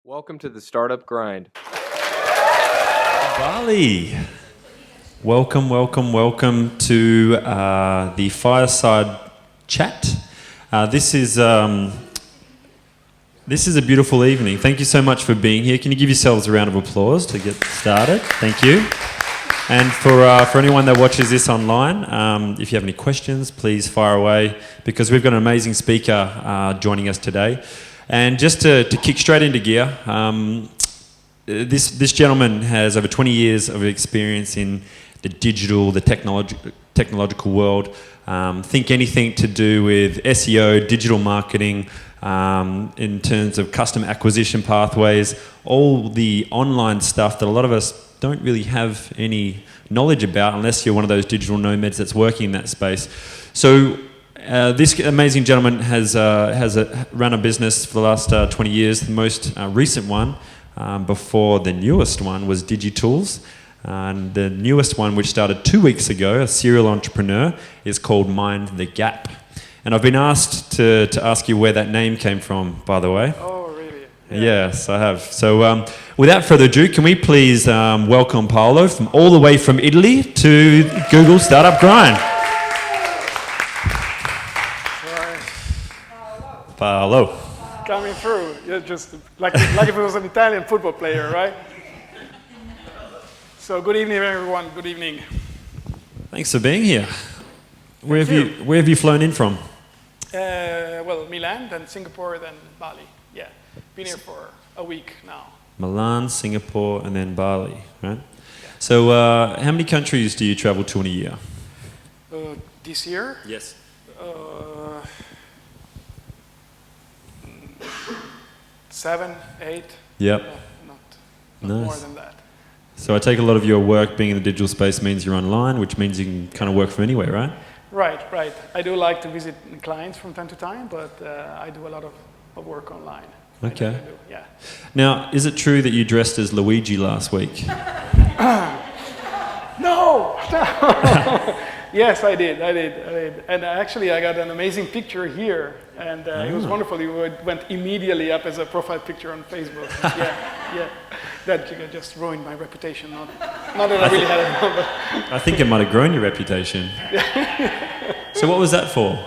Welcome to the Startup Grind. Bali. Welcome to the fireside chat. This is a beautiful evening. Thank you so much for being here. Can you give yourselves a round of applause to get started? Thank you. And for anyone that watches this online, if you have any questions, please fire away, because we've got an amazing speaker joining us today. And just to kick straight into gear, this gentleman has over 20 years of experience in the digital, the technological world. Think anything to do with SEO, digital marketing, in terms of custom acquisition pathways, all the online stuff that a lot of us don't really have any knowledge about unless you're one of those digital nomads that's working in that space. So this amazing gentleman has run a business for the last 20 years. The most recent one, before the newest one, was DigiTools. And the newest one, which started 2 weeks ago, a serial entrepreneur, is called Mind the Gap. And I've been asked to ask you where that name came from, by the way. Oh, really? Yeah. Yes, I have. So without further ado, can we please welcome Paolo from all the way from Italy to Google Startup Grind. Paolo. Coming through, yeah, just like if it was an Italian football player, right? So good evening, everyone. Good evening. Thanks for being here. Where have you flown in from? Well, Milan, then Singapore, then Bali. Yeah, been here for a week now. Milan, Singapore, and then Bali, right? Yeah. So how many countries do you travel to in a year? This year? Yes. 7, 8. Yep. Not Nice. more than that. So I take a lot of your work being in the digital space means you're online, which means you can kind of work from anywhere, right? Right. I do like to visit clients from time to time, but I do a lot of work online. Okay. I do, yeah. Now, is it true that you dressed as Luigi last week? No! Yes, I did. And actually, I got an amazing picture here, and it was wonderful. It went immediately up as a profile picture on Facebook. Yeah. That just ruined my reputation. Not that I really had it, but I think it might have grown your reputation. So what was that for?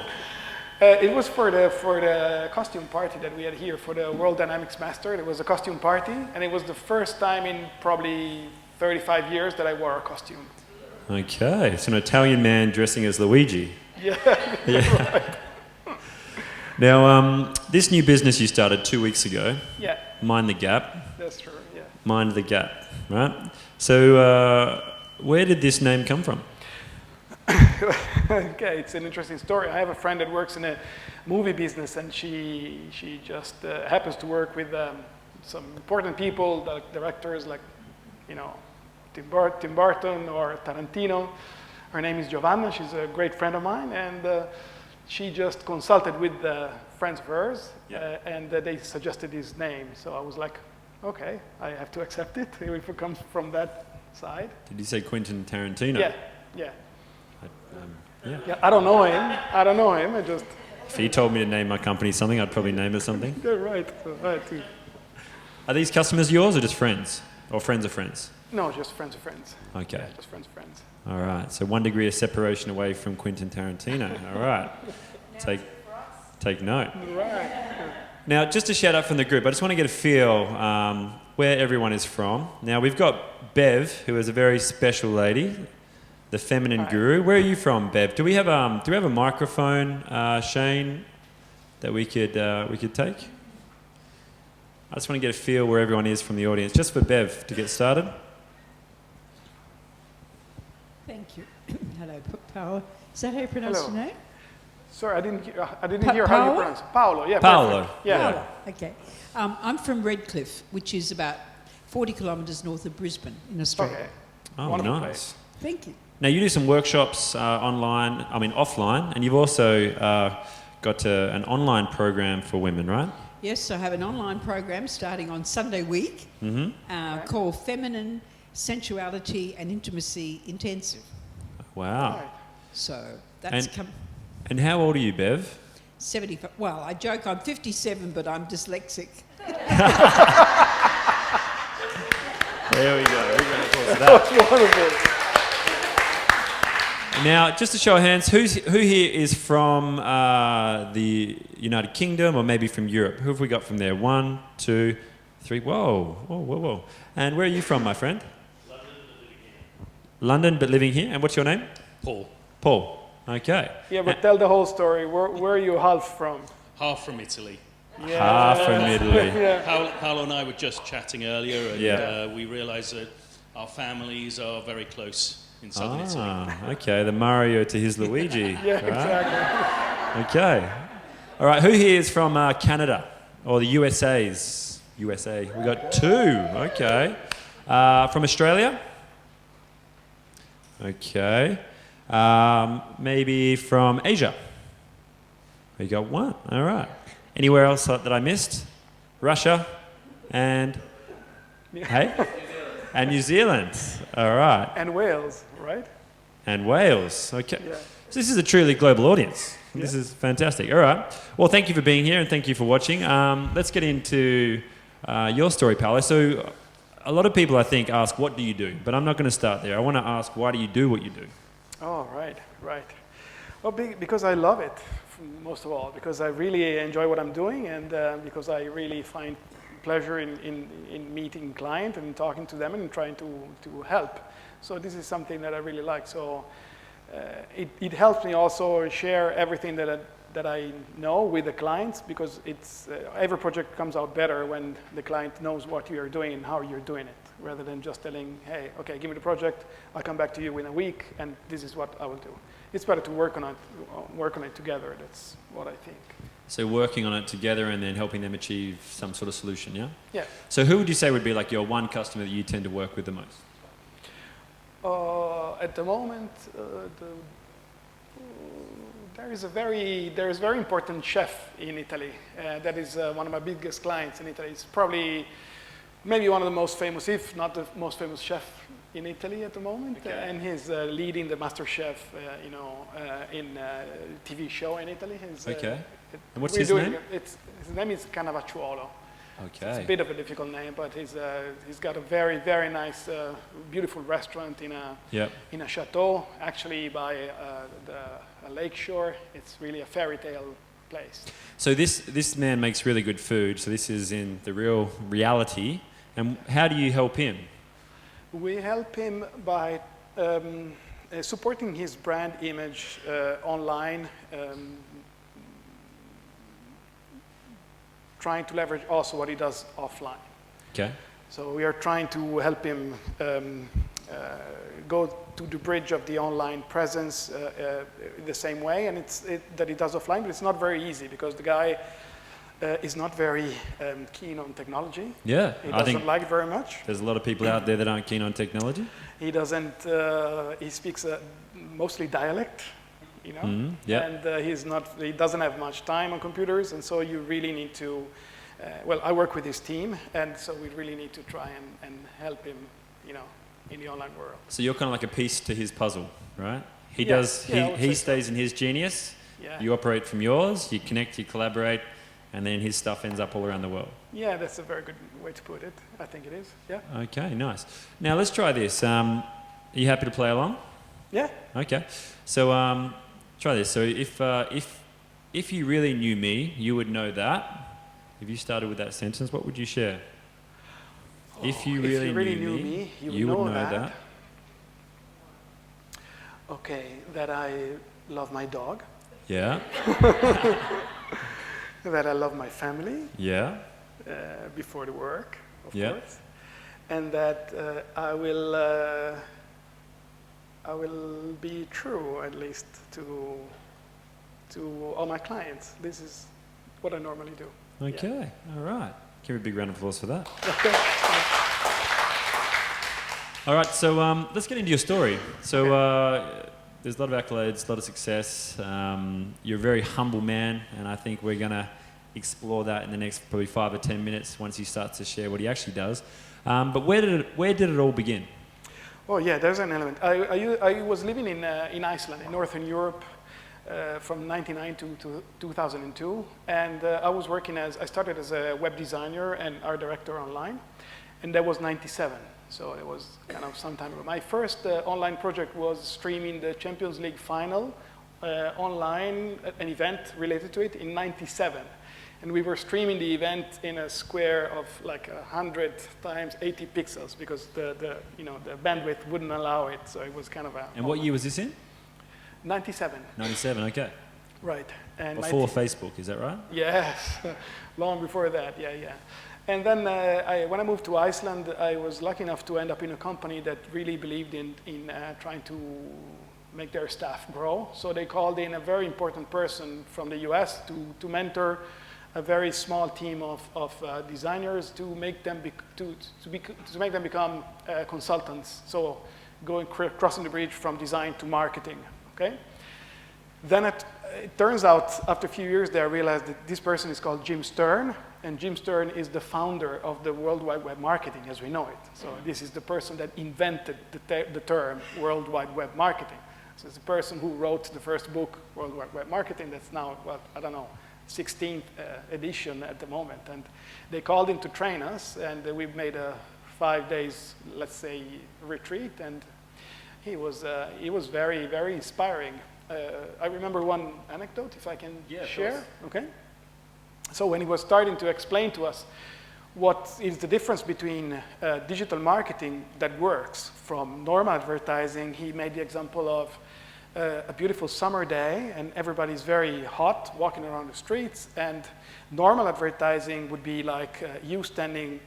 it was for the costume party that we had here for the World Dynamics Master. It was a costume party, and it was the first time in probably 35 years that I wore a costume. Okay, so an Italian man dressing as Luigi. Yeah. Yeah. Now, this new business you started 2 weeks ago. Yeah. Mind the Gap. That's true. Yeah. Mind the Gap, right? So, where did this name come from? Okay, it's an interesting story. I have a friend that works in a movie business, and she just happens to work with some important people, like directors like, Tim Burton or Tarantino. Her name is Giovanna. She's a great friend of mine, and she just consulted with friends of hers, and they suggested his name. So I was like, okay, I have to accept it if it comes from that side. Did you say Quentin Tarantino? Yeah. Yeah. I don't know him. I just. If he told me to name my company something, I'd probably name it something. Yeah, right. Are these customers yours or just friends? Or friends of friends? No, just friends of friends. Okay. Yeah, just friends of friends. All right. So 1 degree of separation away from Quentin Tarantino. All right. Take note. Right. Now, just a shout out from the group. I just want to get a feel where everyone is from. Now, we've got Bev, who is a very special lady, the feminine guru. Where are you from, Bev? Do we have a microphone, Shane, that we could take? I just want to get a feel where everyone is from the audience, just for Bev to get started. Thank you. Hello, Paolo. Is that how you pronounce your name? Sorry, I didn't hear how you pronounce it. Paolo, yeah. Paolo. Perfect. Yeah. Paolo. Okay. I'm from Redcliffe, which is about 40 kilometres north of Brisbane in Australia. Okay. Oh, Wonderful nice. place. Thank you. Now, you do some workshops offline, and you've also got an online program for women, right? Yes, I have an online program starting on Sunday week called Feminine Sensuality and Intimacy Intensive. Wow. Right. So that's And how old are you, Bev? 75. Well, I joke I'm 57, but I'm dyslexic. There we go. Big round of applause for That that. was wonderful. Now, just a show of hands, who here is from the United Kingdom or maybe from Europe? Who have we got from there? 1, 2, 3. Whoa, whoa, whoa, whoa. And where are you from, my friend? London, but living here. And what's your name? Paul. Paul. Okay. Yeah, but tell the whole story. Where are you half from? Half from Italy. Yeah. Half from Italy. Yeah. Paolo and I were just chatting earlier, and Yeah. we realised that our families are very close in southern Italy. Okay. The Mario to his Luigi. Yeah, right? exactly. Okay. All right. Who here is from Canada or the USA's? USA. We got 2. Okay. From Australia? Okay. Maybe from Asia? We got 1. All right. Anywhere else that I missed? Russia and hey, and New Zealand. All right. And Wales, right? And Wales. Okay. Yeah. So this is a truly global audience. This is fantastic. All right. Well, thank you for being here and thank you for watching. Let's get into your story, Paolo. So a lot of people, I think, ask, what do you do? But I'm not going to start there. I want to ask, why do you do what you do? Oh, right. Well, because I love it, most of all, because I really enjoy what I'm doing, and because I really find pleasure in meeting clients and talking to them and trying to help. So this is something that I really like. So it helps me also share everything that I know with the clients, because it's every project comes out better when the client knows what you are doing and how you're doing it, rather than just telling, hey, okay, give me the project, I'll come back to you in a week, and this is what I will do. It's better to work on it together. That's what I think. So working on it together and then helping them achieve some sort of solution, yeah? Yeah. So who would you say would be like your one customer that you tend to work with the most? At the moment, there is a very important chef in Italy. That is one of my biggest clients in Italy. It's probably maybe one of the most famous, if not the most famous chef in Italy at the moment. Okay. And he's leading the Master Chef, in a TV show in Italy. Okay. And what's his name? His name is Cannavacciuolo. Okay. It's a bit of a difficult name, but he's got a very, very nice, beautiful restaurant in a chateau, actually by a lake shore. It's really a fairy tale place. So this man makes really good food. So this is in the real reality. And how do you help him? We help him by supporting his brand image online, trying to leverage also what he does offline. Okay. So we are trying to help him go to the bridge of the online presence the same way, and that he does offline, but it's not very easy because the guy is not very keen on technology. Yeah. He doesn't like it very much. There's a lot of people out there that aren't keen on technology. He doesn't, he speaks mostly dialect, you know, yeah. and he doesn't have much time on computers, and so you really need to, well, I work with his team, and so we really need to try and help him, you know, in the online world. So you're kind of like a piece to his puzzle, right? He Yeah, does, yeah, I would he say stays in his genius, Yeah. you operate from yours, you connect, you collaborate, and then his stuff ends up all around the world. Yeah, that's a very good way to put it. I think it is, yeah. Okay, nice. Now let's try this. Are you happy to play along? Yeah. Okay. So try this. So if you really knew me, you would know that. If you started with that sentence, what would you share? If you really knew me, you would know that. Okay, that I love my dog, Yeah. that I love my family Yeah. before the work, of Yeah. course, and that I will be true, at least, to all my clients. This is what I normally do. Okay. All right. Give me a big round of applause for that. Okay. All right. So let's get into your story. So there's a lot of accolades, a lot of success. You're a very humble man, and I think we're going to explore that in the next probably 5 or 10 minutes once he starts to share what he actually does. But where did it all begin? Oh yeah, there's an element. I was living in Iceland, in Northern Europe, from 1999 to 2002, and I started as a web designer and art director online, And that was 97. So it was kind of some time ago. My first online project was streaming the Champions League final online, an event related to it in 97. And we were streaming the event in a square of like 100 times 80 pixels because the bandwidth wouldn't allow it. So it was kind of a... And what year was this in? 97. 97, okay. Right. And Before Facebook, is that right? Yes, long before that, yeah. And then when I moved to Iceland, I was lucky enough to end up in a company that really believed in trying to make their staff grow. So they called in a very important person from the US to mentor a very small team of designers to make them become consultants. So crossing the bridge from design to marketing, okay? Then it turns out, after a few years there, I realized that this person is called Jim Stern, and Jim Stern is the founder of the World Wide Web marketing as we know it. So this is the person that invented the term World Wide Web marketing. So it's the person who wrote the first book, World Wide Web Marketing, that's now, well, I don't know, 16th edition at the moment. And they called him to train us, and we made a 5 days, let's say, retreat, and he was very, very inspiring. I remember one anecdote, if I can share. Okay. So when he was starting to explain to us what is the difference between digital marketing that works from normal advertising, he made the example of a beautiful summer day and everybody's very hot walking around the streets, and normal advertising would be like you standing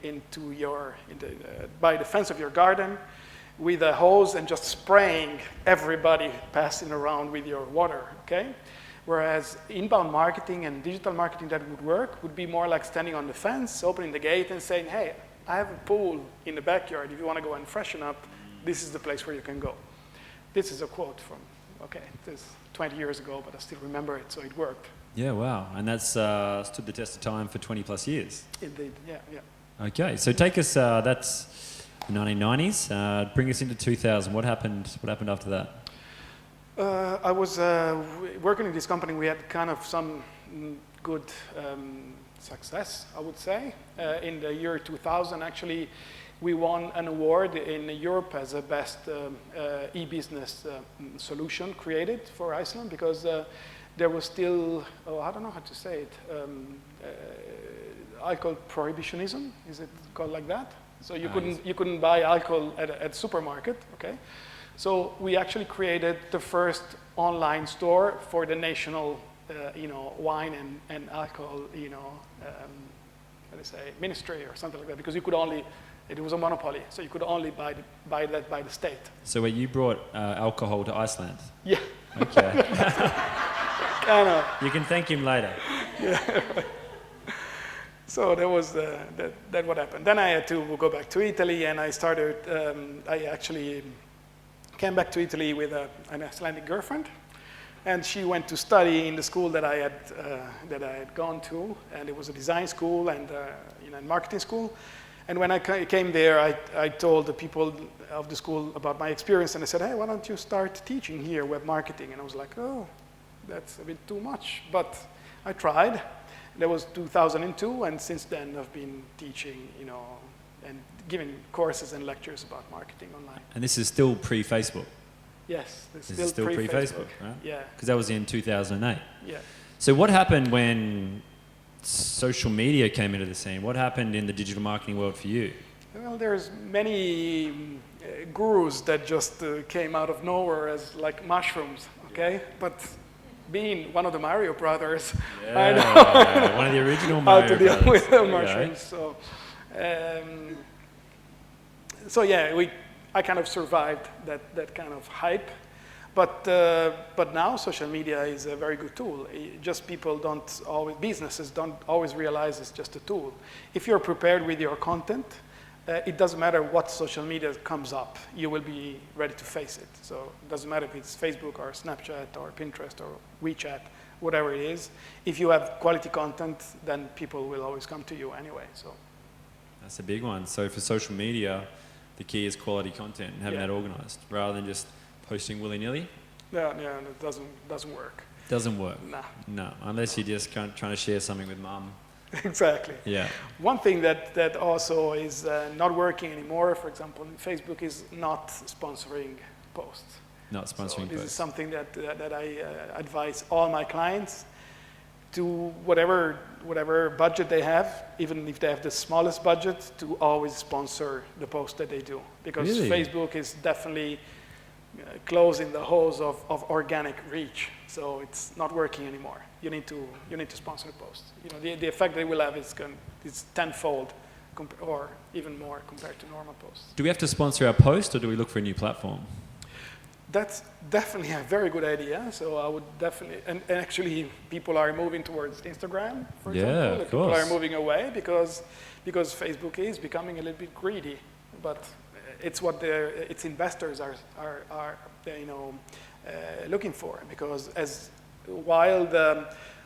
by the fence of your garden with a hose and just spraying everybody passing around with your water, okay? Whereas inbound marketing and digital marketing that would work would be more like standing on the fence, opening the gate and saying, hey, I have a pool in the backyard. If you want to go and freshen up, this is the place where you can go. This is a quote from, okay, this is 20 years ago, but I still remember it, so it worked. Yeah, wow. And that's stood the test of time for 20 plus years. Indeed, yeah. Okay, so take us, that's the 1990s. Bring us into 2000. What happened after that? I was working in this company. We had kind of some good success, I would say. In the year 2000, actually, we won an award in Europe as a best e-business solution created for Iceland, because there was still, I don't know how to say it, alcohol prohibitionism. Is it called like that? So you couldn't buy alcohol at a supermarket, okay? So we actually created the first online store for the national, wine and alcohol, ministry or something like that, because you could only, it was a monopoly, so you could only buy that by the state. So where you brought alcohol to Iceland? Yeah. Okay. Kind of. You can thank him later. Yeah. So that was that what happened. Then I had to go back to Italy, and I started. I actually came back to Italy with an Icelandic girlfriend, and she went to study in the school that I had gone to, and it was a design school and marketing school. And when I came there, I told the people of the school about my experience, and I said, hey, why don't you start teaching here web marketing? And I was like, oh, that's a bit too much, but I tried. That was 2002, and since then I've been teaching, and giving courses and lectures about marketing online. And this is still pre-Facebook? Yes, this is still pre-Facebook, right? Yeah. Because that was in 2008. Yeah. So what happened when social media came into the scene? What happened in the digital marketing world for you? Well, there's many gurus that just came out of nowhere as like mushrooms, okay? But being one of the Mario brothers, I know one of the original Mario how to deal brothers. with the mushrooms. So yeah, I kind of survived that kind of hype, but now social media is a very good tool. Businesses don't always realize it's just a tool. If you're prepared with your content, it doesn't matter what social media comes up, you will be ready to face it. So it doesn't matter if it's Facebook or Snapchat or Pinterest or WeChat, whatever it is. If you have quality content, then people will always come to you anyway. So that's a big one. So for social media, the key is quality content and having that organized, rather than just posting willy-nilly. Yeah, it doesn't work. Doesn't work. Nah. No, unless you're just trying to share something with mum Exactly. Yeah. One thing that also is not working anymore, for example, in Facebook, is not sponsoring posts. Not So sponsoring this is posts. something that I advise all my clients to whatever budget they have, even if they have the smallest budget, to always sponsor the post that they do, because Really? Facebook is definitely closing the holes of organic reach. So it's not working anymore. You need to sponsor the post. You know, the effect they will have is tenfold, or even more compared to normal posts. Do we have to sponsor our post, or do we look for a new platform? That's definitely a very good idea. So I would definitely, and actually people are moving towards Instagram, for Yeah, example. of People are course. moving away because Facebook is becoming a little bit greedy. But it's what its investors are looking for, because while the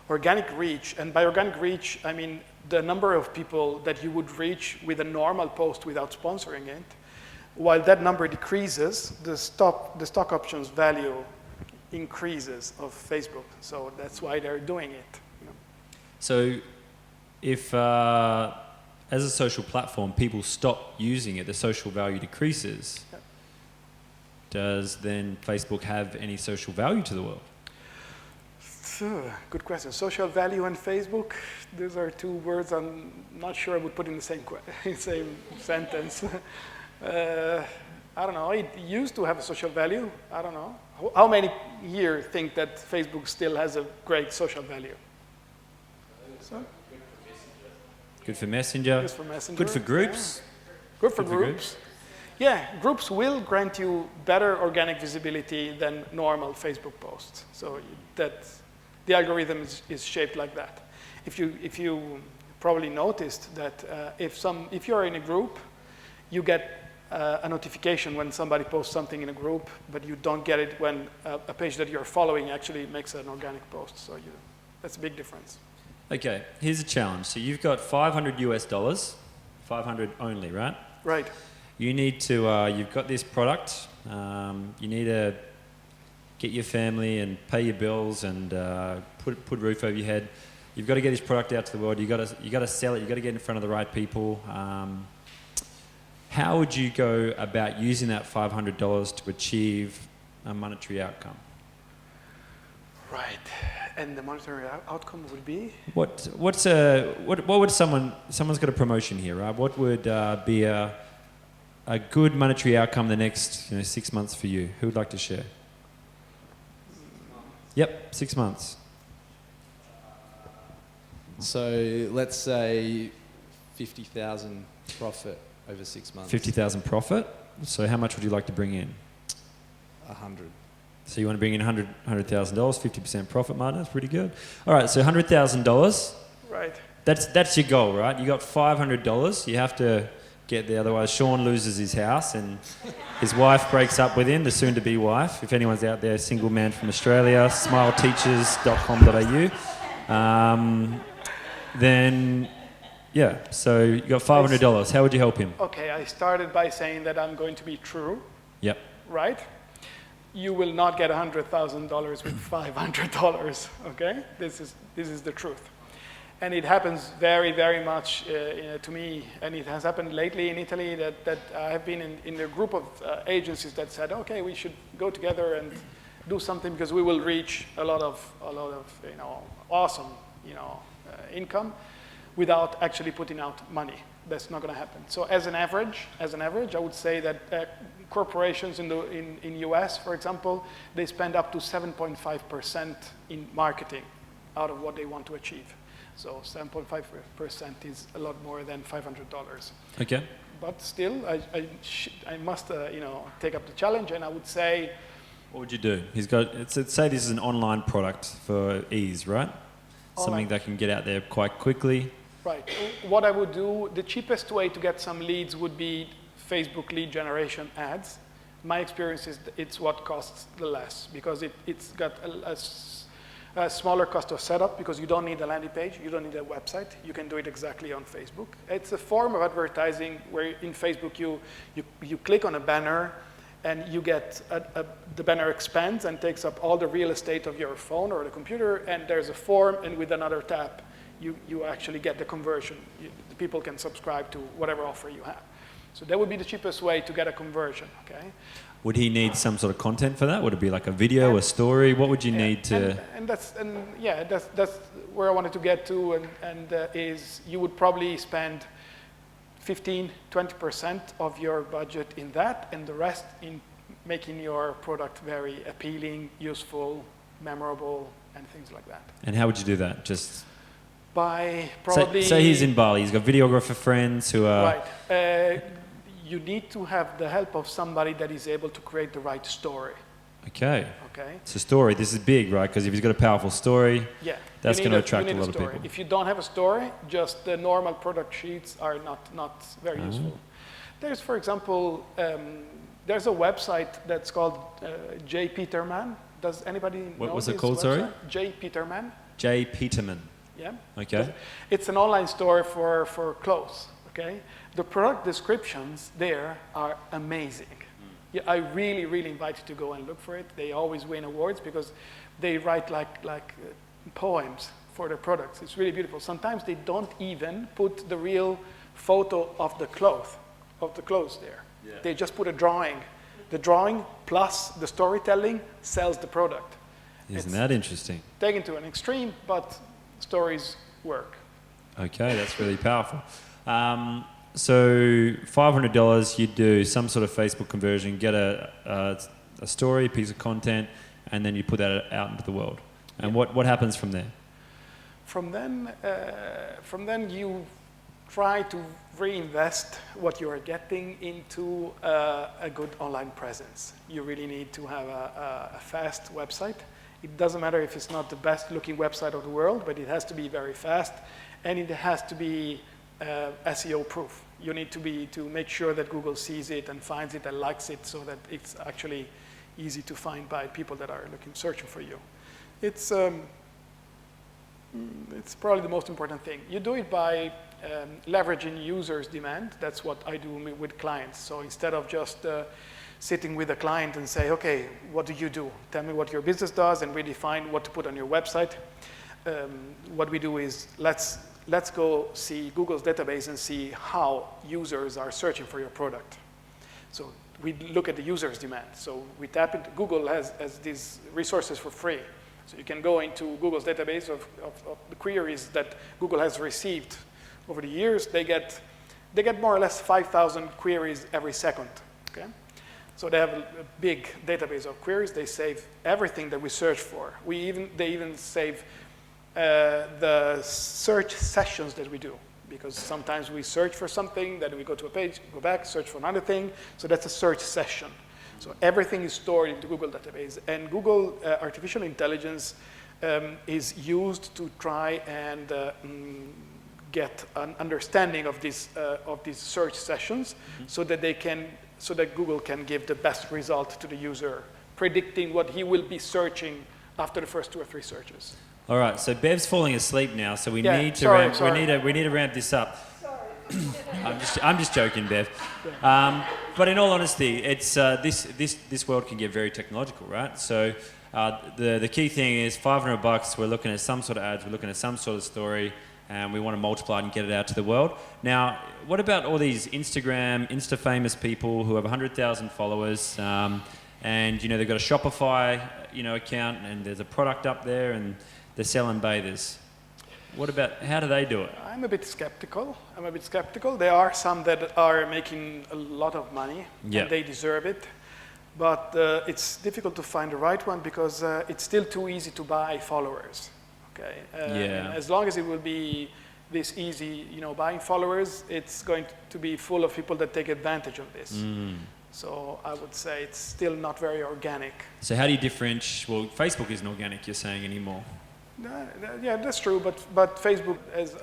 organic reach, and by organic reach I mean the number of people that you would reach with a normal post without sponsoring it, while that number decreases, the stock options value increases of Facebook. So that's why they're doing it. You know. So if, as a social platform, people stop using it, the social value decreases, Yep. does then Facebook have any social value to the world? Good question. Social value and Facebook, these are two words I'm not sure I would put in the same sentence. I don't know. It used to have a social value. I don't know. How many here think that Facebook still has a great social value? So, Good for Messenger. good for Messenger. Good for groups. Yeah. Good for Good for groups. Yeah, groups will grant you better organic visibility than normal Facebook posts. So the algorithm is shaped like that. If you probably noticed that if you're in a group, you get a notification when somebody posts something in a group, but you don't get it when a page that you're following actually makes an organic post. So that's a big difference. Okay, here's a challenge. So you've got $500, 500 only, right? Right. You need to, you've got this product, you need to get your family and pay your bills and put a roof over your head. You've got to get this product out to the world. You got to sell it. You got to get in front of the right people. How would you go about using that $500 to achieve a monetary outcome? Right. And the monetary outcome would be? What would someone's got a promotion here, right? What would be a good monetary outcome the next 6 months for you? Who would like to share? Yep, 6 months. So let's say 50,000 profit over 6 months. 50,000 profit. So how much would you like to bring in? 100. So you want to bring in $100,000, 50% profit margin. That's pretty good. All right, so $100,000. Right. That's your goal, right? You got $500. You have to get there, otherwise Sean loses his house and his wife breaks up with him, the soon-to-be wife. If anyone's out there, single man from Australia, smileteachers.com.au. Then, yeah, so you got $500. How would you help him? Okay, I started by saying that I'm going to be true, Yep. right? You will not get $100,000 with $500, okay? This is the truth. And it happens very, very much to me, and it has happened lately in Italy that I have been in a group of agencies that said, okay, we should go together and do something because we will reach a lot of awesome income without actually putting out money. That's not going to happen. So as an average, I would say that corporations in US, for example, they spend up to 7.5% in marketing out of what they want to achieve. So 7.5% is a lot more than $500. Okay. But still, I must take up the challenge, and I would say. What would you do? Say this is an online product for ease, right? Something that can get out there quite quickly. Right. What I would do, the cheapest way to get some leads would be Facebook lead generation ads. My experience is it's what costs the less because it's got a smaller cost of setup because you don't need a landing page, you don't need a website, you can do it exactly on Facebook. It's a form of advertising where in Facebook you click on a banner and you get the banner expands and takes up all the real estate of your phone or the computer, and there's a form, and with another tap you actually get the conversion. The people can subscribe to whatever offer you have. So that would be the cheapest way to get a conversion, okay? Would he need some sort of content for that? Would it be like a video, a story? What would you need to... That's where I wanted to get to, is you would probably spend 15-20% of your budget in that, and the rest in making your product very appealing, useful, memorable, and things like that. And how would you do that? Just... By probably... Say he's in Bali, he's got videographer friends who are... Right. You need to have the help of somebody that is able to create the right story. Okay. Okay. It's a story. This is big, right? Because if he's got a powerful story, yeah, that's going to attract a lot of story. people. If you don't have a story, just the normal product sheets are not very useful. There's, for example, there's a website that's called J. Peterman. Does anybody know What was it this called, website? sorry? J. Peterman. J. Peterman. Yeah. Okay. It's an online store for clothes. Okay. The product descriptions there are amazing. Yeah, I really invite you to go and look for it. They always win awards because they write like poems for their products. It's really beautiful. Sometimes they don't even put the real photo of the clothes there. Yeah. They just put a drawing. The drawing plus the storytelling sells the product. Isn't that interesting? Taken to an extreme, but stories work. Okay, that's really powerful. So $500, you do some sort of Facebook conversion, get a story, a piece of content, and then you put that out into the world. And what happens from there? From then you try to reinvest what you are getting into a good online presence. You really need to have a fast website. It doesn't matter if it's not the best looking website of the world, but it has to be very fast, and it has to be SEO proof. You need to make sure that Google sees it and finds it and likes it, so that it's actually easy to find by people that are searching for you. It's probably the most important thing. You do it by leveraging users' demand. That's what I do with clients. So instead of just sitting with a client and say, okay, what do you do? Tell me what your business does, and we define what to put on your website. What we do is let's go see Google's database and see how users are searching for your product. So we look at the user's demand. So we tap into Google has these resources for free. So you can go into Google's database of the queries that Google has received over the years. They get more or less 5,000 queries every second. Okay? So they have a big database of queries. They save everything that we search for. They even save the search sessions that we do, because sometimes we search for something, then we go to a page, go back, search for another thing. So that's a search session. So everything is stored in the Google database, and Google artificial intelligence is used to try and get an understanding of these search sessions, so that Google can give the best result to the user, predicting what he will be searching after the first 2 or 3 searches. All right, so Bev's falling asleep now, so we need to ramp this up. I'm just joking, Bev. But in all honesty, it's this world can get very technological, right? So the key thing is $500. We're looking at some sort of ads, we're looking at some sort of story, and we want to multiply it and get it out to the world. Now, what about all these Insta famous people who have 100,000 followers, and they've got a Shopify account, and there's a product up there, and they're selling bathers. How do they do it? I'm a bit skeptical. There are some that are making a lot of money, and they deserve it. But it's difficult to find the right one, because it's still too easy to buy followers. Okay. As long as it will be this easy, buying followers, it's going to be full of people that take advantage of this. So I would say it's still not very organic. So how do you differentiate? Well, Facebook isn't organic, you're saying, anymore. Yeah, that's true, but Facebook has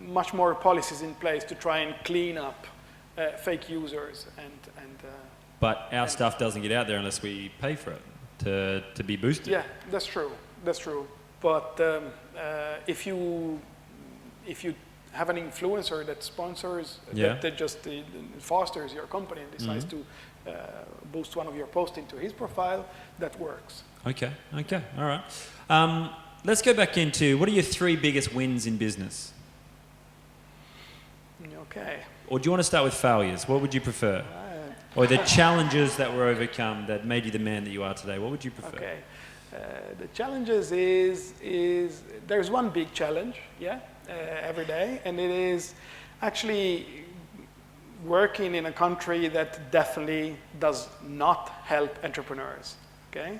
much more policies in place to try and clean up fake users But our stuff doesn't get out there unless we pay for it to be boosted. Yeah, that's true. But if you have an influencer that sponsors, that just fosters your company and decides to boost one of your posts into his profile, that works. Okay, all right. let's go back into, what are your 3 biggest wins in business? Okay. Or do you want to start with failures? What would you prefer? Or the challenges that were overcome that made you the man that you are today? What would you prefer? Okay. The challenges is there's one big challenge, every day, and it is actually working in a country that definitely does not help entrepreneurs. Okay,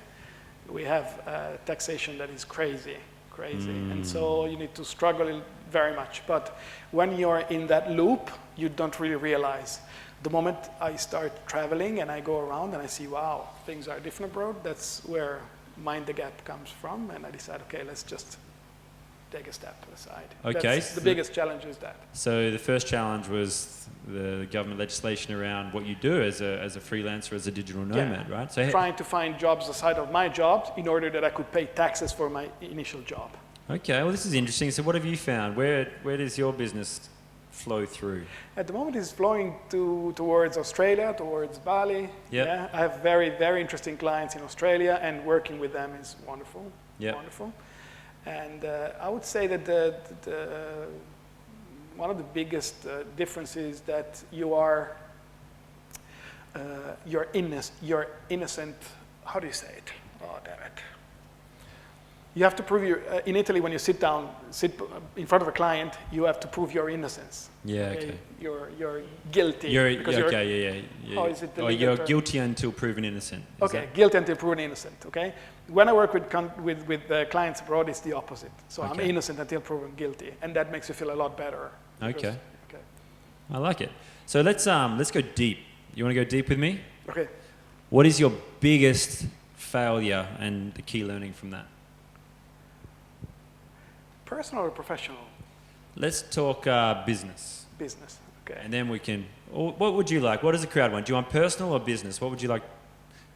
we have taxation that is crazy, and so you need to struggle very much. But when you're in that loop, you don't really realize. The moment I start traveling and I go around and I see, wow, things are different abroad, that's where Mind the Gap comes from, and I decide, okay, let's just take a step aside. Okay. The biggest challenge is that. So the first challenge was the government legislation around what you do as a freelancer, as a digital nomad, right? So trying to find jobs aside of my job in order that I could pay taxes for my initial job. Okay, well this is interesting. So what have you found? Where does your business flow through? At the moment it's flowing towards Australia, towards Bali. Yep. Yeah, I have very, very interesting clients in Australia, and working with them is wonderful. Yep. Wonderful. And I would say that one of the biggest differences that you're innocent. How do you say it? Oh, damn it. You have to prove in Italy, when you sit in front of a client, you have to prove your innocence. Yeah, okay. You're guilty. How is it the legal you're term? guilty until proven innocent. Guilty until proven innocent, okay? When I work with clients abroad, it's the opposite. So I'm innocent until proven guilty, and that makes you feel a lot better. Okay. I like it. So let's go deep. You want to go deep with me? Okay. What is your biggest failure and the key learning from that? Personal or professional? Let's talk business. Business, okay. And then we can, what would you like? What does the crowd want? Do you want personal or business? What would you like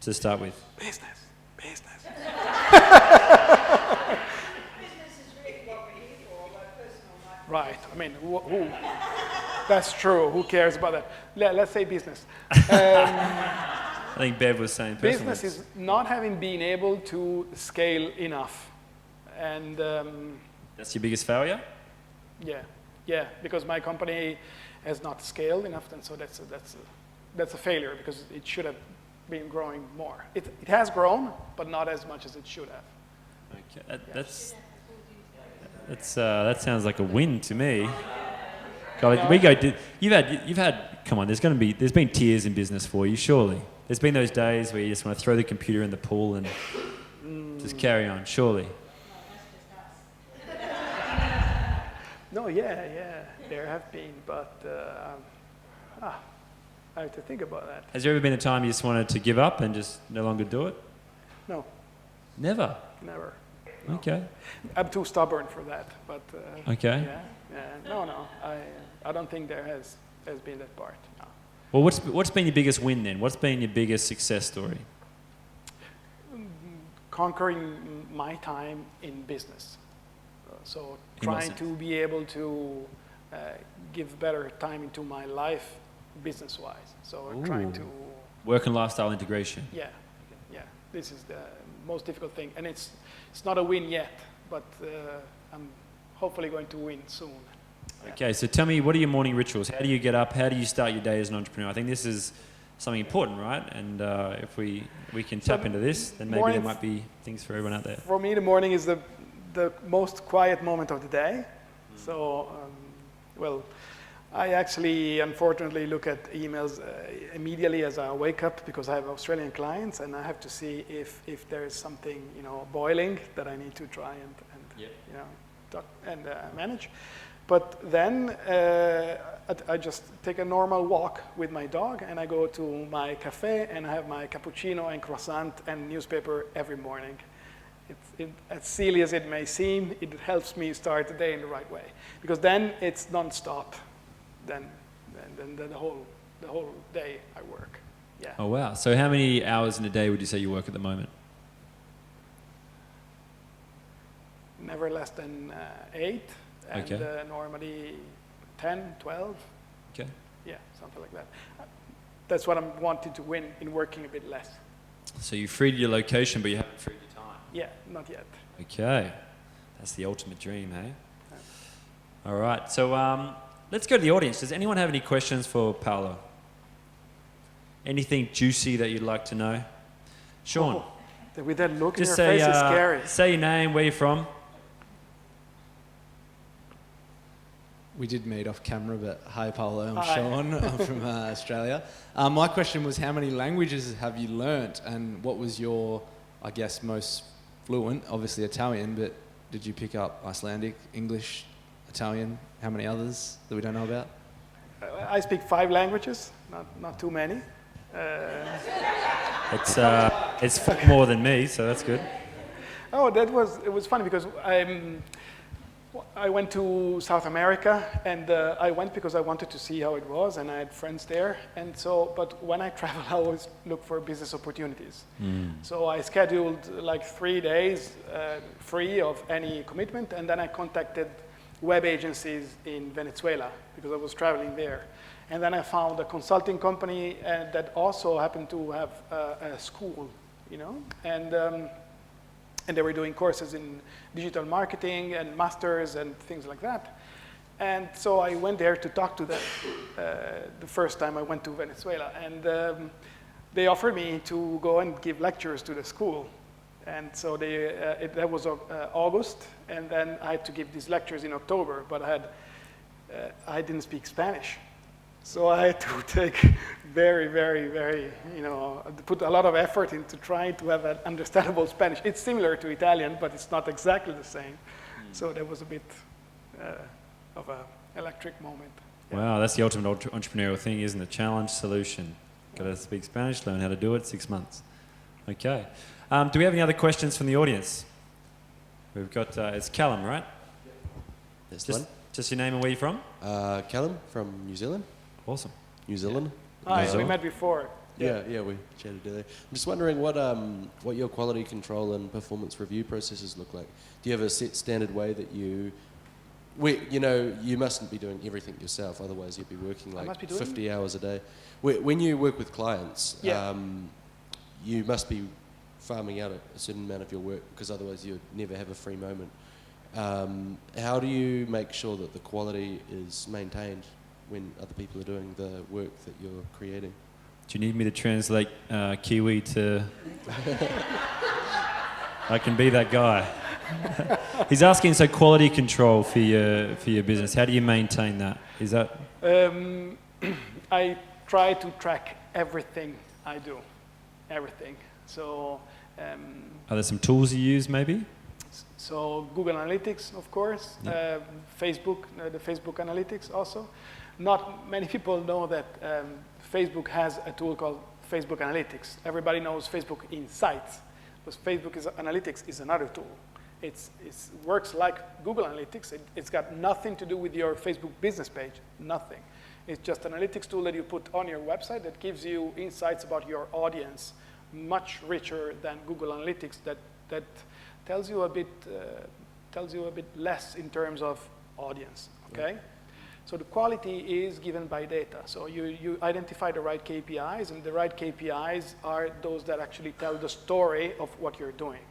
to start with? Business. Business is really what we're here for, although personal might. Right, I mean, who? That's true, who cares about that? Let's say business. I think Bev was saying personal. Business is not having been able to scale enough. And that's your biggest failure? Yeah, because my company has not scaled enough, and so that's a failure, because it should have been growing more. It has grown, but not as much as it should have. Okay, that sounds like a win to me. God, you've had. Come on, there's been tears in business for you, surely. There's been those days where you just want to throw the computer in the pool and just carry on, surely. No, yeah, there have been, but I have to think about that. Has there ever been a time you just wanted to give up and just no longer do it? No. Never? Never. No. Okay. I'm too stubborn for that, but okay. No, I don't think there has been that part. No. Well, what's been your biggest win then? What's been your biggest success story? Conquering my time in business. So trying to be able to give better time into my life business-wise. So trying to... Work and lifestyle integration. Yeah. This is the most difficult thing. And it's not a win yet, but I'm hopefully going to win soon. Okay, so tell me, what are your morning rituals? How do you get up? How do you start your day as an entrepreneur? I think this is something important, right? And if we can tap into this, then maybe there might be things for everyone out there. For me, the morning is the most quiet moment of the day. So, I actually, unfortunately, look at emails immediately as I wake up, because I have Australian clients, and I have to see if there is something boiling that I need to try and manage. But then I just take a normal walk with my dog, and I go to my cafe, and I have my cappuccino and croissant and newspaper every morning. As silly as it may seem, it helps me start the day in the right way, because then it's non-stop. Then the whole day I work. Yeah. Oh wow! So how many hours in a day would you say you work at the moment? Never less than 8, and normally 10, 12. Okay. Yeah, something like that. That's what I'm wanting to win in working a bit less. So you freed your location, but you haven't freed your time. Yeah, not yet. Okay. That's the ultimate dream, hey? All right, so let's go to the audience. Does anyone have any questions for Paolo? Anything juicy that you'd like to know? Sean, With that look in just your face, it's scary. say your name, where you're from. We did meet off camera, but hi Paolo, I'm Hi. Sean, I'm from Australia. My question was, how many languages have you learnt, and what was your, I guess, most fluent? Obviously Italian, but did you pick up Icelandic, English, Italian? How many others that we don't know about? I speak 5 languages, not too many. It's more than me, so that's good. Oh, it was funny because I went to South America, and I went because I wanted to see how it was, and I had friends there. And so, but when I travel, I always look for business opportunities. So I scheduled like 3 days free of any commitment, and then I contacted web agencies in Venezuela because I was traveling there. And then I found a consulting company that also happened to have a school, and they were doing courses in digital marketing and masters and things like that. And so I went there to talk to them the first time I went to Venezuela. And they offered me to go and give lectures to the school. And so that was August, and then I had to give these lectures in October, but I didn't speak Spanish. So I had to take very, put a lot of effort into trying to have an understandable Spanish. It's similar to Italian, but it's not exactly the same. So that was a bit of an electric moment. Wow, that's the ultimate entrepreneurial thing, isn't it? Challenge, solution. Got to speak Spanish, learn how to do it, 6 months. Okay. Do we have any other questions from the audience? We've got, it's Callum, right? Just your name and where you're from? Callum from New Zealand. Awesome. New Zealand. Hi, we met before. Yeah, we chatted earlier. I'm just wondering what your quality control and performance review processes look like. Do you have a set standard way that you mustn't be doing everything yourself, otherwise you'd be working like 50 hours a day. When you work with clients, you must be farming out a certain amount of your work, because otherwise you'd never have a free moment. How do you make sure that the quality is maintained when other people are doing the work that you're creating? Do you need me to translate Kiwi to... I can be that guy. He's asking, so quality control for your business, how do you maintain that? Is that... I try to track everything I do, everything. So... are there some tools you use, maybe? So Google Analytics, of course, Yeah. Facebook, the Facebook Analytics also. Not many people know that Facebook has a tool called Facebook Analytics. Everybody knows Facebook Insights, but Facebook Analytics is another tool. It works like Google Analytics. It's got nothing to do with your Facebook business page, nothing. It's just an analytics tool that you put on your website that gives you insights about your audience, much richer than Google Analytics that tells you a bit less in terms of audience, okay? Yeah. So the quality is given by data. So you identify the right KPIs, and the right KPIs are those that actually tell the story of what you're doing.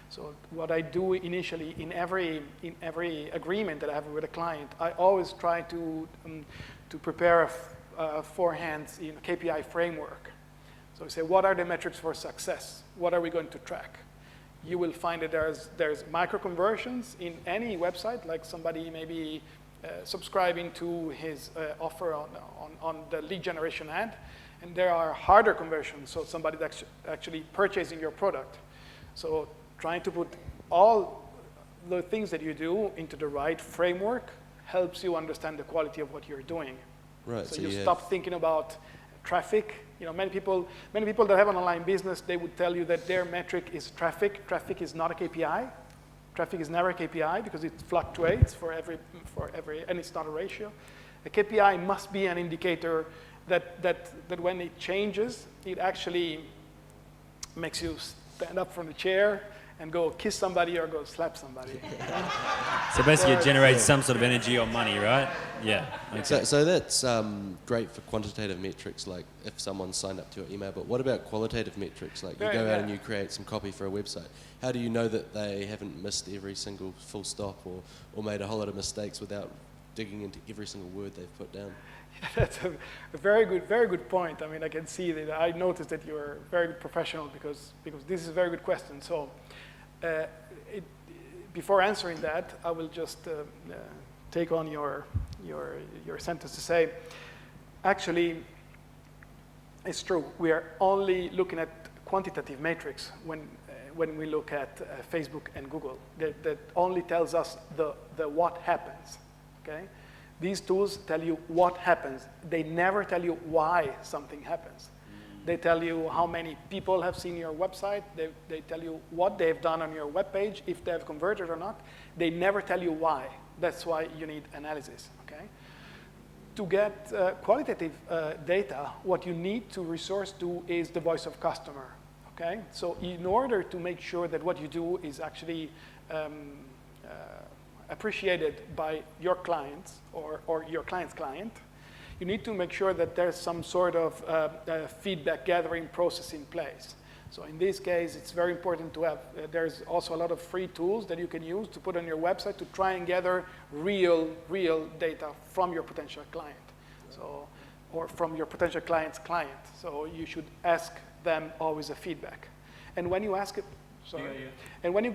So what I do initially in every agreement that I have with a client, I always try to prepare a forehand KPI framework. So we say, what are the metrics for success? What are we going to track? You will find that there's micro conversions in any website, like somebody maybe subscribing to his offer on the lead generation ad, and there are harder conversions, so somebody that's actually purchasing your product. So trying to put all the things that you do into the right framework helps you understand the quality of what you're doing. Right. So you stop thinking about traffic. Many people that have an online business, they would tell you that their metric is traffic. Traffic is not a KPI. Traffic is never a KPI because it fluctuates for every, and it's not a ratio. A KPI must be an indicator that when it changes, it actually makes you stand up from the chair and go kiss somebody or go slap somebody. So basically it generates some sort of energy or money, right? Yeah. Okay. So that's great for quantitative metrics, like if someone signed up to your email, but what about qualitative metrics? Like you go out and you create some copy for a website. How do you know that they haven't missed every single full stop or made a whole lot of mistakes without digging into every single word they've put down? Yeah, that's a very good point. I mean, I can see that. I noticed that you're very good professional because this is a very good question. So before answering that, I will just take on your sentence to say, actually, it's true. We are only looking at quantitative metrics when we look at Facebook and Google. That only tells us the what happens. Okay. These tools tell you what happens. They never tell you why something happens. They tell you how many people have seen your website. They tell you what they've done on your web page, if they have converted or not. They never tell you why. That's why you need analysis. Okay? To get qualitative data, what you need to resource to is the voice of customer. Okay? So in order to make sure that what you do is actually appreciated by your clients or your client's client, you need to make sure that there's some sort of feedback gathering process in place. So in this case, it's very important to have, there's also a lot of free tools that you can use to put on your website to try and gather real data from your potential client. So, or from your potential client's client. So you should ask them always a feedback. And when you ask it, and when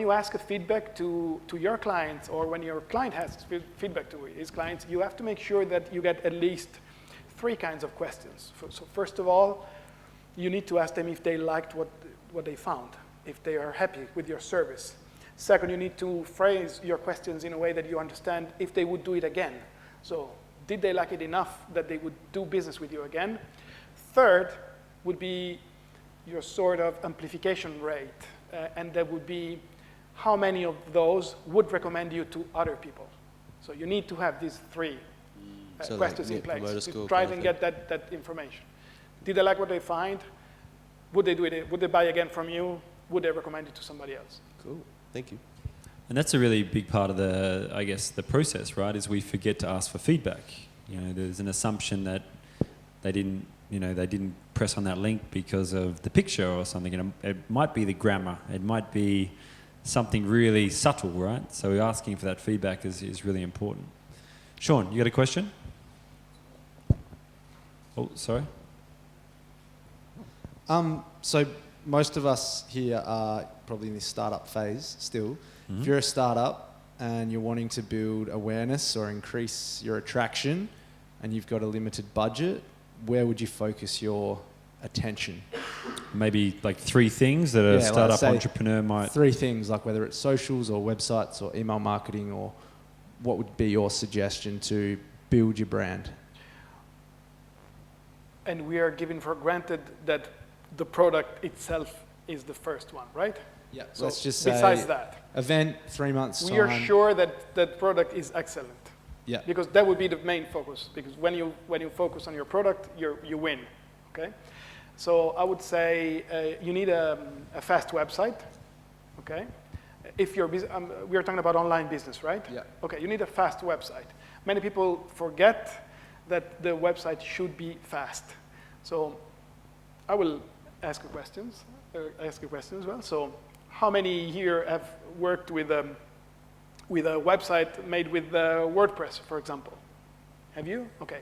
you ask a feedback to your clients, or when your client has feedback to his clients, you have to make sure that you get at least 3 kinds of questions. So first of all, you need to ask them if they liked what they found, if they are happy with your service. Second, you need to phrase your questions in a way that you understand if they would do it again. So did they like it enough that they would do business with you again? Third would be your sort of amplification rate. And that would be how many of those would recommend you to other people. So you need to have these 3 questions in place to try and get that information. Did they like what they find? Would they do it? Would they buy again from you? Would they recommend it to somebody else? Cool, thank you. And that's a really big part of the, I guess, the process, right? Is we forget to ask for feedback. You know, there's an assumption that they didn't press on that link because of the picture or something. And it might be the grammar. It might be something really subtle, right? So asking for that feedback is really important. Sean, you got a question? Oh, sorry. So most of us here are probably in this startup phase still. Mm-hmm. If you're a startup and you're wanting to build awareness or increase your attraction and you've got a limited budget, where would you focus your attention? Maybe like 3 things that a startup entrepreneur might... 3 things, like whether it's socials or websites or email marketing, or what would be your suggestion to build your brand? And we are given for granted that the product itself is the first one, right? Yeah. So let's just say besides that, event, 3 months time. We are sure that that product is excellent. Yeah. Because that would be the main focus. Because when you focus on your product, you win. Okay. So I would say you need a fast website. Okay. If you're we are talking about online business, right? Yeah. Okay. You need a fast website. Many people forget that the website should be fast. So I will ask you questions. Ask a question as well. So how many here have worked with a website made with WordPress, for example? Have you? Okay.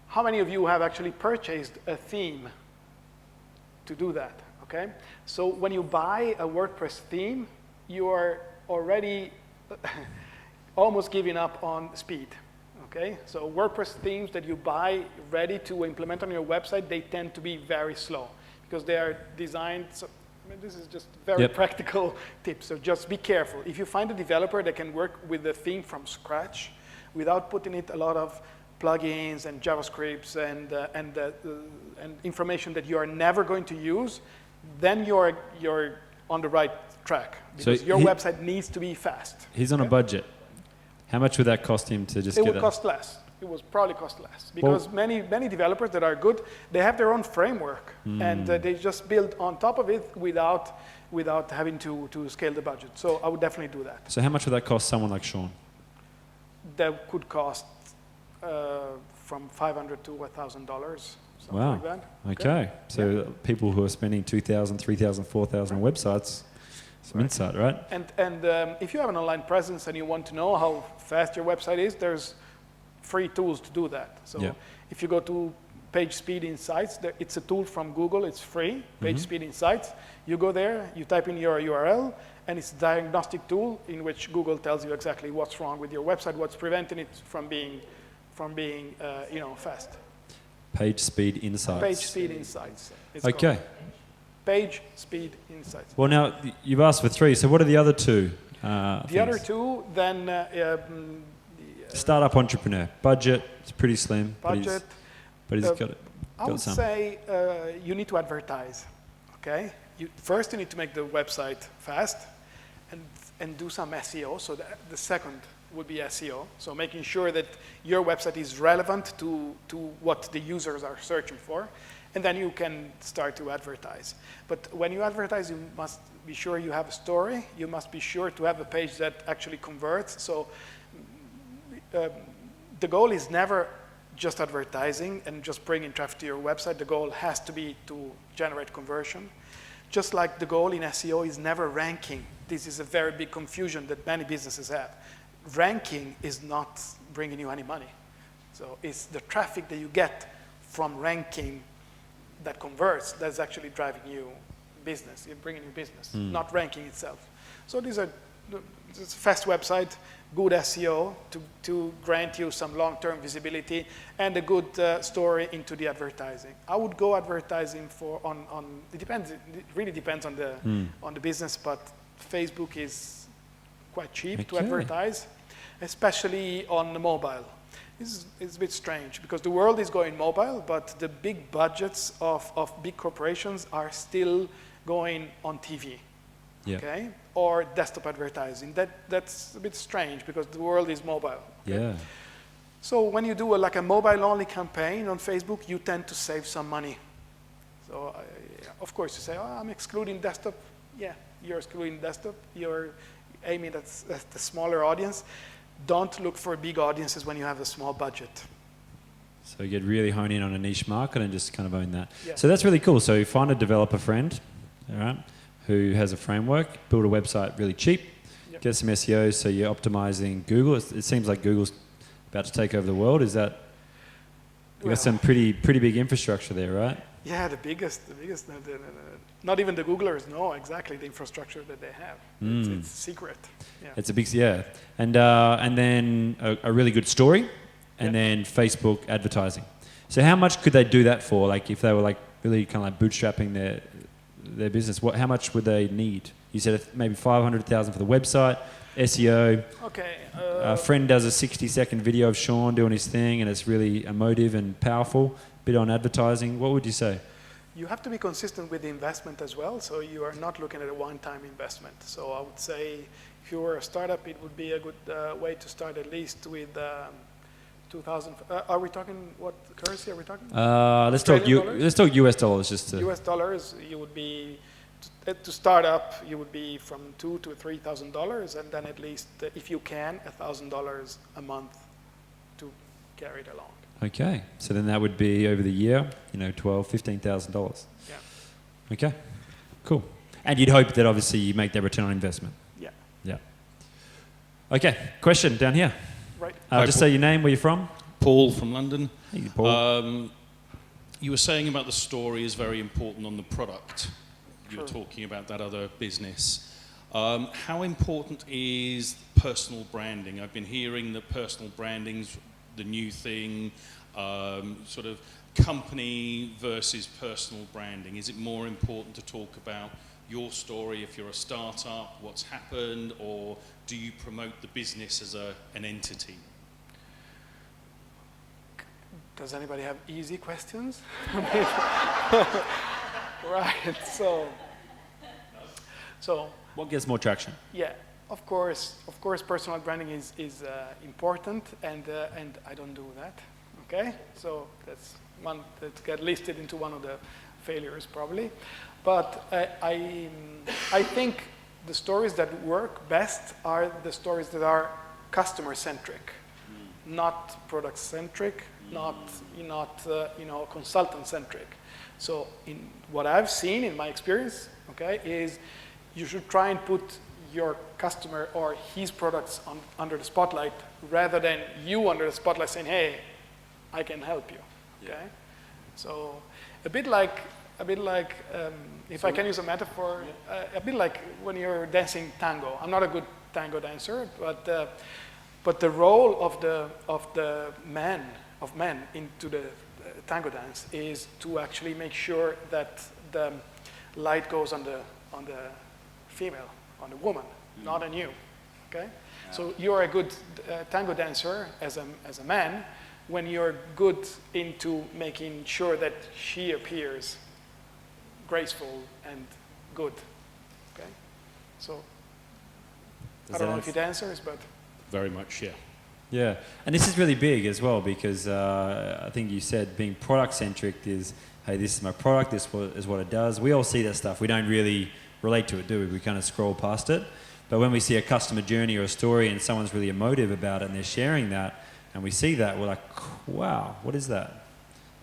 How many of you have actually purchased a theme to do that? Okay. So when you buy a WordPress theme, you are already almost giving up on speed. Okay. So WordPress themes that you buy ready to implement on your website, they tend to be very slow because they are designed. So, this is just very practical tips, so just be careful. If you find a developer that can work with the theme from scratch without putting in a lot of plugins and JavaScripts and information that you are never going to use, then you're on the right track, because so your website needs to be fast. He's on a budget. How much would that cost him to just It would cost less. It was probably cost less because many developers that are good, they have their own framework and they just build on top of it without having to scale the budget. So I would definitely do that. So how much would that cost someone like Sean? That could cost from $500 to $1,000, something Wow. like that. Okay. So people who are spending $2,000, $3,000, $4,000 on websites, some insight, right? And if you have an online presence and you want to know how fast your website is, there's free tools to do that. So if you go to Page Speed Insights, it's a tool from Google, it's free, Page Speed Insights. You go there, you type in your URL, and it's a diagnostic tool in which Google tells you exactly what's wrong with your website, what's preventing it from being fast. Page Speed Insights. Page Speed Insights. It's Okay. called. Page Speed Insights. Well, now you've asked for 3. So what are the other 2? The other 2, then startup entrepreneur. Budget, it's pretty slim. budget. But he's got it. I would say you need to advertise. Okay. First, you need to make the website fast, and do some SEO. So the second would be SEO. So making sure that your website is relevant to what the users are searching for. And then you can start to advertise. But when you advertise, you must be sure you have a story. You must be sure to have a page that actually converts. So the goal is never just advertising and just bringing traffic to your website. The goal has to be to generate conversion. Just like the goal in SEO is never ranking. This is a very big confusion that many businesses have. Ranking is not bringing you any money. So it's the traffic that you get from ranking that converts that's actually driving you business, bringing you business, not ranking itself. So it's a fast website, good SEO to grant you some long-term visibility, and a good story into the advertising. I would go advertising it depends. It really depends on the business, but Facebook is quite cheap to advertise, especially on the mobile. It's a bit strange because the world is going mobile, but the big budgets of big corporations are still going on TV, okay, or desktop advertising. That's a bit strange because the world is mobile. Okay? Yeah. So when you do a mobile-only campaign on Facebook, you tend to save some money. So of course you say, oh, I'm excluding desktop. Yeah, you're excluding desktop. You're aiming at the smaller audience. Don't look for big audiences when you have a small budget. So you get really hone in on a niche market and just kind of own that. Yeah. So that's really cool. So you find a developer friend, all right, who has a framework, build a website really cheap, get some SEO, so you're optimizing Google. It seems like Google's about to take over the world. Is that, you got some pretty big infrastructure there, right? Yeah, the biggest not even the Googlers know exactly the infrastructure that they have. It's secret. Yeah. It's a big, and then a really good story, and then Facebook advertising. So how much could they do that for? Like if they were really kind of bootstrapping their business, how much would they need? You said maybe 500,000 for the website, SEO. Okay. A friend does a 60-second video of Sean doing his thing, and it's really emotive and powerful. Bit on advertising. What would you say? You have to be consistent with the investment as well, so you are not looking at a one-time investment. So I would say if you were a startup, it would be a good way to start at least with 2,000. Are we talking, what currency are we talking? Let's talk US dollars. Just to US dollars, you would be, to start up, you would be from $2,000 to $3,000, and then at least, if you can, $1,000 a month to carry it along. Okay, so then that would be over the year, $12,000, $15,000. Yeah. Okay, cool. And you'd hope that obviously you make that return on investment. Yeah. Yeah. Okay, question down here. Right. Just say your name, where you're from. Paul from London. Hey, Paul. You were saying about the story is very important on the product. You Sure. were talking about that other business. How important is personal branding? I've been hearing that personal branding's the new thing, sort of company versus personal branding. Is it more important to talk about your story if you're a startup, what's happened, or do you promote the business as an entity? Does anybody have easy questions? Right, so What gets more traction? yeah. Of course, personal branding is important, and I don't do that. Okay, so that's one that got listed into one of the failures probably. But I think the stories that work best are the stories that are customer centric, not product centric, not consultant centric. So in what I've seen in my experience, okay, is you should try and put your customer or his products under the spotlight rather than you under the spotlight saying, hey, I can help you, okay? So a bit like if I can use a metaphor, a bit like when you're dancing tango. I'm not a good tango dancer, but the role of men into the tango dance is to actually make sure that the light goes on the female, on the woman, not on you. Okay, so you're a good tango dancer as a man when you're good into making sure that she appears graceful and good. Okay, so I don't know if it answers, but very much, yeah. Yeah, and this is really big as well because I think you said being product-centric is, hey, this is my product, this is what it does. We all see that stuff. We don't really relate to it, do we? We kind of scroll past it. But when we see a customer journey or a story and someone's really emotive about it and they're sharing that, and we see that, we're like, wow, what is that?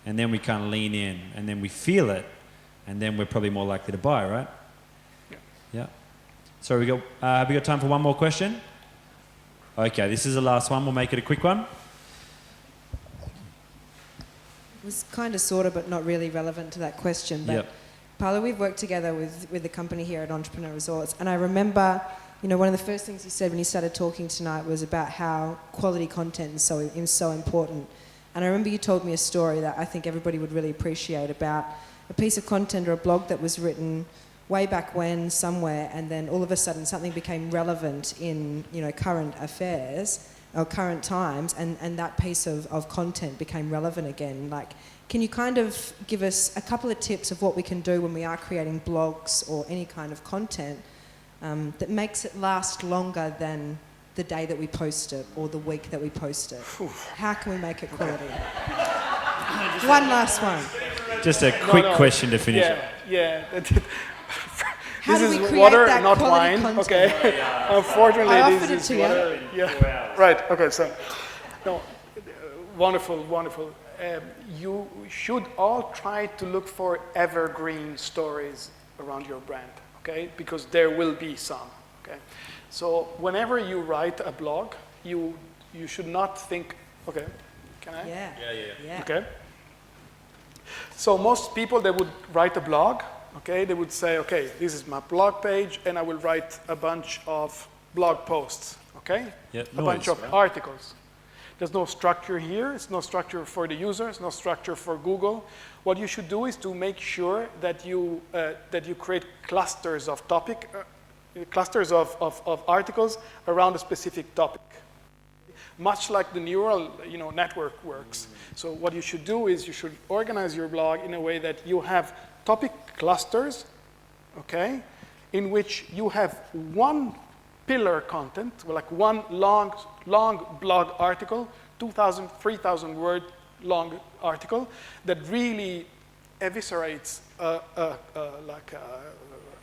And then we kind of lean in, and then we feel it, and then we're probably more likely to buy, right? Yeah. So have we got time for one more question? Okay, this is the last one. We'll make it a quick one. It was kind of, sort of, but not really relevant to that question. But Paolo, we've worked together with the company here at Entrepreneur Resorts, and I remember, one of the first things you said when you started talking tonight was about how quality content is so important. And I remember you told me a story that I think everybody would really appreciate about a piece of content or a blog that was written way back when somewhere, and then all of a sudden something became relevant in current affairs or current times, and that piece of content became relevant again. Like, can you kind of give us a couple of tips of what we can do when we are creating blogs or any kind of content that makes it last longer than the day that we post it or the week that we post it? How can we make it quality? One last one. Just a quick question to finish. Yeah. How this do we is create water, that not quality wine. content? Okay. Unfortunately, I offered this it is to water. you. Yeah. Right. Okay. So, no, wonderful. You should all try to look for evergreen stories around your brand. Okay, because there will be some. Okay. So whenever you write a blog, you should not think. Okay. Can I? Yeah. Okay. So most people, they would write a blog. Okay, they would say, okay, this is my blog page, and I will write a bunch of blog posts, okay? A bunch of articles. There's no structure here. It's no structure for the users, no structure for Google. What you should do is to make sure that you create clusters of clusters of articles around a specific topic, much like the neural network works. So what you should do is you should organize your blog in a way that you have topic clusters, okay, in which you have one pillar content, like one long blog article, 2,000, 3,000 word long article that really eviscerates a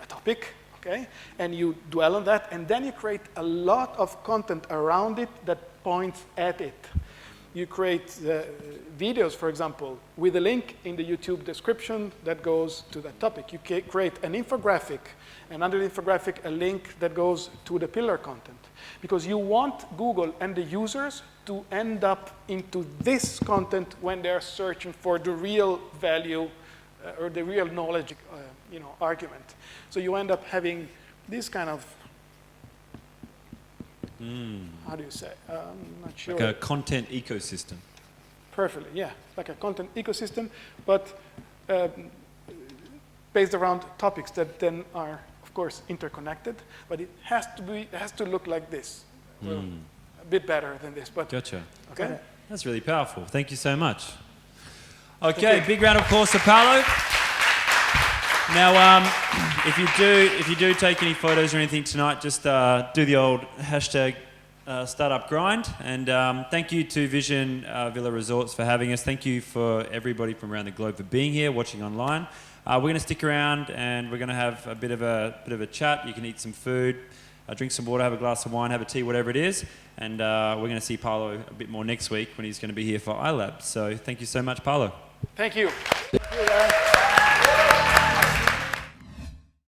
topic, okay, and you dwell on that, and then you create a lot of content around it that points at it. You create videos, for example, with a link in the YouTube description that goes to that topic. You create an infographic, and under the infographic, a link that goes to the pillar content. Because you want Google and the users to end up into this content when they're searching for the real value or the real knowledge argument. So you end up having this kind of how do you say? I'm not sure. Like a content ecosystem. Perfectly, yeah. Like a content ecosystem, but based around topics that then are, of course, interconnected. But it has to look like this. Well, a bit better than this, but Gotcha. Okay. That's really powerful. Thank you so much. Okay, big round of applause for Paolo. Now, if you do take any photos or anything tonight, just do the old hashtag startup grind. And thank you to Vision Villa Resorts for having us. Thank you for everybody from around the globe for being here, watching online. We're going to stick around and we're going to have a bit of a chat. You can eat some food, drink some water, have a glass of wine, have a tea, whatever it is. And we're going to see Paolo a bit more next week when he's going to be here for iLab. So thank you so much, Paolo. Thank you. Thank you, Aaron.